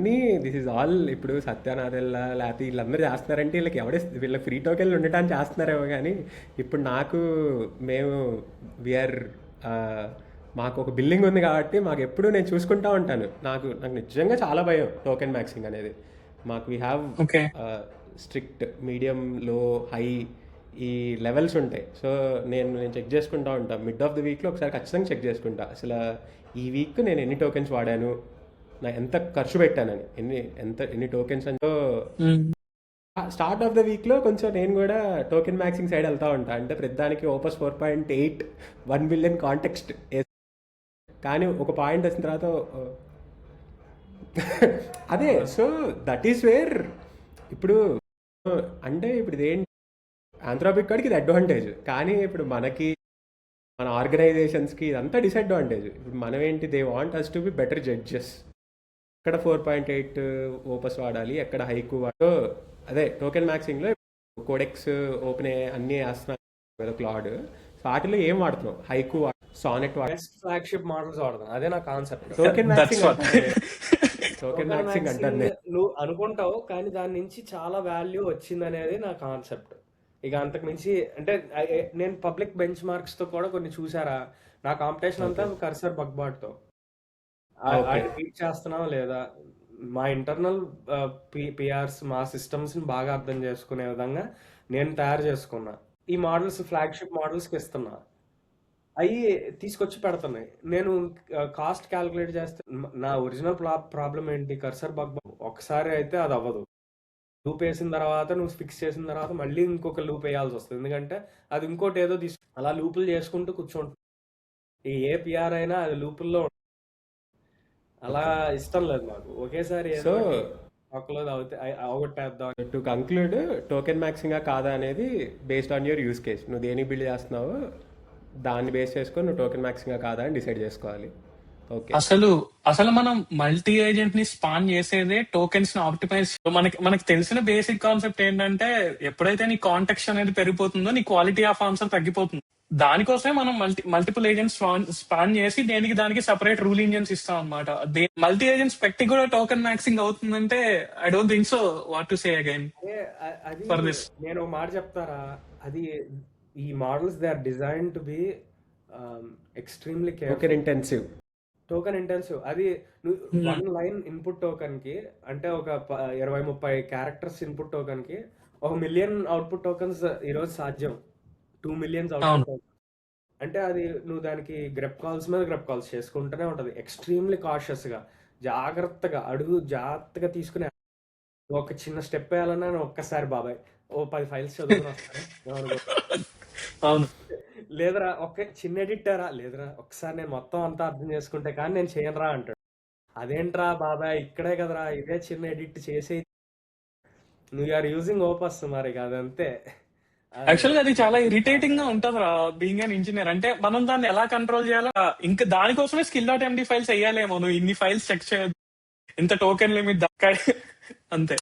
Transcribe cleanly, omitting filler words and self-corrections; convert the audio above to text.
ఇవన్నీ this is all ఇప్పుడు సత్యనాథెల్లా లేకపోతే వీళ్ళందరూ చేస్తున్నారంటే వీళ్ళకి ఫ్రీ టోకెన్లు ఉండటానికి చేస్తున్నారేమో కానీ ఇప్పుడు మేము వీఆర్ మాకు ఒక బిల్డింగ్ ఉంది కాబట్టి మాకు ఎప్పుడు నేను చూసుకుంటా ఉంటాను. నాకు నాకు నిజంగా చాలా భయం టోకెన్ మ్యాక్సింగ్ అనేది. మాకు we have okay. Strict, medium, లో, హై ఈ లెవెల్స్ ఉంటాయి. సో నేను చెక్ చేసుకుంటా ఉంటాను. మిడ్ ఆఫ్ ద వీక్లో ఒకసారి ఖచ్చితంగా చెక్ చేసుకుంటా అసలు ఈ వీక్ నేను ఎన్ని టోకెన్స్ వాడాను, నా ఎంత ఖర్చు పెట్టానని, ఎన్ని టోకెన్స్ అంటే. స్టార్ట్ ఆఫ్ ద వీక్లో కొంచెం నేను కూడా టోకెన్ మ్యాక్సింగ్ సైడ్ వెళ్తా ఉంటా. అంటే ప్రతిదానికి ఓపస్ 4.8 1 బిలియన్ కాంటెక్స్ట్. కానీ ఒక పాయింట్ వచ్చిన తర్వాత అదే. సో దట్ ఈస్ వేర్ ఇప్పుడు అంటే ఇప్పుడు ఇదేంటి ఆంథ్రోపిక్ కాడికి ఇది అడ్వాంటేజ్, కానీ ఇప్పుడు మన ఆర్గనైజేషన్స్కి ఇదంతా డిసడ్వాంటేజ్. ఇప్పుడు మనం ఏంటి, they want us to be better judges. ఎక్కడ 4.8 ఓపస్ వాడాలి, ఎక్కడ హైకు అదే టోకెన్ మ్యాక్సింగ్లో కోడెక్స్, ఓపెన్ అన్నీ వేస్తున్నాం కదా క్లాడ్. వాటిలో ఏం వాడుతున్నావు? Haiku, Sonnet best flagship models వాడతాను. అదే నా కాన్సెప్ట్. టోకెన్ మ్యాక్సింగ్ అంటారు. నువ్వు అనుకుంటావు కానీ దాని నుంచి చాలా వాల్యూ వచ్చింది అనేది నా కాన్సెప్ట్. ఇక అంతకు మించి అంటే నేను పబ్లిక్ బెంచ్ మార్క్స్ తో కూడా కొన్ని చూసారా. నా కాంపిటీషన్ అంతా కర్సర్ బగ్బాట్ తో బీట్ చేస్తున్నాం లేదా, మా ఇంటర్నల్ పిఆర్స్, మా సిస్టమ్స్ ని బాగా అర్థం చేసుకునే విధంగా నేను తయారు చేసుకున్నా. ఈ మోడల్స్ ఫ్లాగ్షిప్ మోడల్స్ కి ఇస్తున్నా, అవి తీసుకొచ్చి పెడుతున్నాయి. నేను కాస్ట్ క్యాలిక్యులేట్ చేస్తే నా ఒరిజినల్ ప్రాబ్లం ఏంటి, కర్సర్ బగ్ ఒకసారి అయితే అది అవ్వదు. లూప్ వేసిన తర్వాత నువ్వు ఫిక్స్ చేసిన తర్వాత మళ్ళీ ఇంకొక లూప్ వేయాల్సి వస్తుంది, ఎందుకంటే అది ఇంకోటి ఏదో అలా లూపులు చేసుకుంటూ కూర్చోంటుంది. ఏ పిఆర్ అయినా అది లూపుల్లో అలా ఇష్టం లేదు నాకు. ఒకేసారి సో అవగొట్టేద్దాం. టు కంక్లూడ్, టోకెన్ మ్యాక్సింగా కాదా అనేది based on your use case. నువ్వు దేనికి బిల్డ్ చేస్తున్నావో దాన్ని బేస్ చేసుకొని నువ్వు టోకెన్ మ్యాక్సింగా కాదా అని డిసైడ్ చేసుకోవాలి. ఓకే. అసలు మనం మల్టీ ఏజెంట్ ని స్పాన్ చేసేదే టోకెన్స్ ని ఆప్టిమైజ్. మనకి తెలిసిన బేసిక్ కాన్సెప్ట్ ఏంటంటే, ఎప్పుడైతే నీ కాంటెక్స్ట్ అనేది పెరిగిపోతుందో నీ క్వాలిటీ ఆఫ్ ఆన్సర్ తగ్గిపోతుంది. దానికోసమే మనం మల్టిపుల్ ఏజెంట్స్ స్పాన్ చేసి దానికి సెపరేట్ రూల్ ఇంజన్స్ ఇస్తాం అనమాట. మల్టీ ఏజెంట్స్ పెట్టి కూడా టోకెన్ మ్యాక్సింగ్ అవుతుందంటే I don't think so. What to say again for this? నేను ఒక మాట చెప్తారా, అది ఈ models they are design to be extremely token intensive. అది నువ్వు 1 లైన్ ఇన్పుట్ టోకెన్ కి, అంటే ఒక 20-30 క్యారెక్టర్స్ ఇన్పుట్ టోకెన్ కి 1 మిలియన్ అవుట్పుట్ టోకెన్స్ ఈరోజు సాధ్యం. 2 మిలియన్స్ అవుట్పుట్ టోకెన్ అంటే అది నువ్వు దానికి గ్రెప్ కాల్స్ మీద గ్రెప్ కాల్స్ చేసుకుంటూనే ఉంటది. ఎక్స్ట్రీమ్లీ కాషియస్ గా, జాగ్రత్తగా తీసుకునే. ఒక చిన్న స్టెప్ వేయాలన్నా ఒక్కసారి బాబాయ్ 10 ఫైల్స్ చదువుకుని వస్తాను. అవును. లేదరా ఒక చిన్న ఎడిటరా, లేదరా ఒకసారి నేను మొత్తం అంతా అర్థం చేసుకుంటే కానీ నేను చేయనురా అంటాడు. అదేంట్రా బాబాయ్, ఇక్కడే కదరా, ఇదే చిన్న ఎడిట్ చేసే. నువ్వు ఆర్ యూజింగ్ ఓపస్, మరి అదంతే. యాక్చువల్గా అది చాలా ఇరిటేటింగ్ గా ఉంటది రా, బీయింగ్ అన్ ఇంజనీర్. అంటే మనం దాన్ని ఎలా కంట్రోల్ చేయాలో, ఇంకా దానికోసమే skill.md ఫైల్స్ వేయాలేమో. నువ్వు ఇన్ని ఫైల్స్ చెక్ చేయదు, ఇంత టోకెన్ లిమిట్ అంతే.